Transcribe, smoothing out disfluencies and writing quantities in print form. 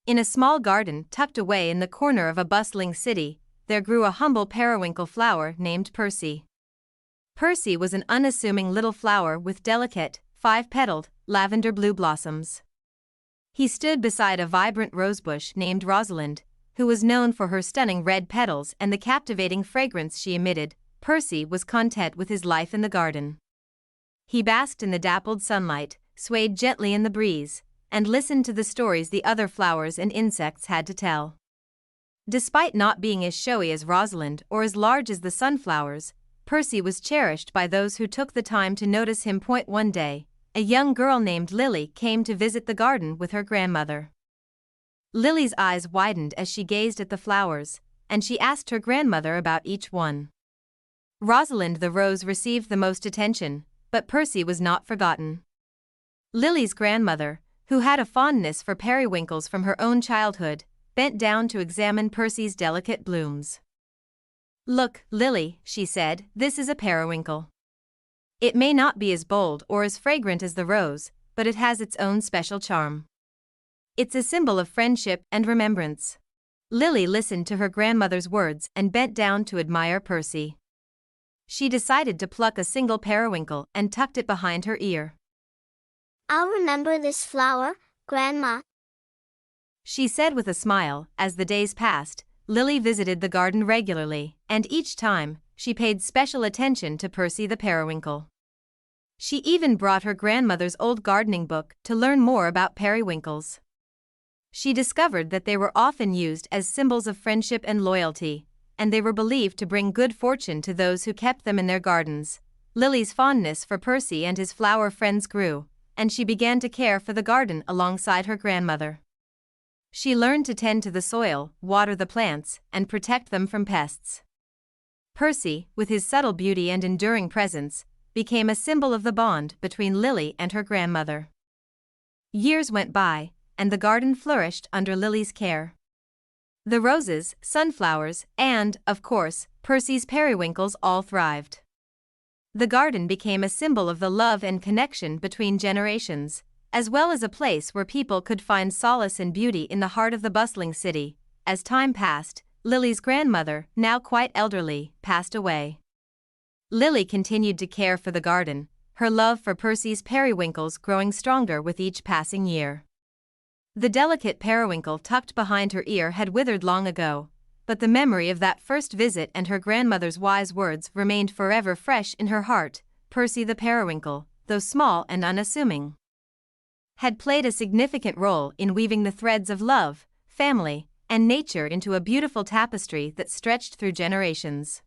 In a small garden tucked away in the corner of a bustling city, there grew a humble periwinkle flower named Percy. Percy was an unassuming little flower with delicate, five-petaled, lavender blue blossoms. He stood beside a vibrant rosebush named Rosalind, who was known for her stunning red petals and the captivating fragrance she emitted. Percy was content with his life in the garden. He basked in the dappled sunlight, swayed gently in the breeze, and listened to the stories the other flowers and insects had to tell. Despite not being as showy as Rosalind or as large as the sunflowers, Percy was cherished by those who took the time to notice him. One day, a young girl named Lily came to visit the garden with her grandmother. Lily's eyes widened as she gazed at the flowers, and she asked her grandmother about each one. Rosalind the rose received the most attention, but Percy was not forgotten. Lily's grandmother, who had a fondness for periwinkles from her own childhood, bent down to examine Percy's delicate blooms. "Look, Lily," she said, "this is a periwinkle. It may not be as bold or as fragrant as the rose, but it has its own special charm. It's a symbol of friendship and remembrance." Lily listened to her grandmother's words and bent down to admire Percy. She decided to pluck a single periwinkle and tucked it behind her ear. "I'll remember this flower, Grandma," she said with a smile. As the days passed, Lily visited the garden regularly, and each time, she paid special attention to Percy the periwinkle. She even brought her grandmother's old gardening book to learn more about periwinkles. She discovered that they were often used as symbols of friendship and loyalty, and they were believed to bring good fortune to those who kept them in their gardens. Lily's fondness for Percy and his flower friends grew, and she began to care for the garden alongside her grandmother. She learned to tend to the soil, water the plants, and protect them from pests. Percy, with his subtle beauty and enduring presence, became a symbol of the bond between Lily and her grandmother. Years went by, and the garden flourished under Lily's care. The roses, sunflowers, and, of course, Percy's periwinkles all thrived. The garden became a symbol of the love and connection between generations, as well as a place where people could find solace and beauty in the heart of the bustling city. As time passed, Lily's grandmother, now quite elderly, passed away. Lily continued to care for the garden, her love for Percy's periwinkles growing stronger with each passing year. The delicate periwinkle tucked behind her ear had withered long ago, but the memory of that first visit and her grandmother's wise words remained forever fresh in her heart. Percy the periwinkle, though small and unassuming, had played a significant role in weaving the threads of love, family, and nature into a beautiful tapestry that stretched through generations.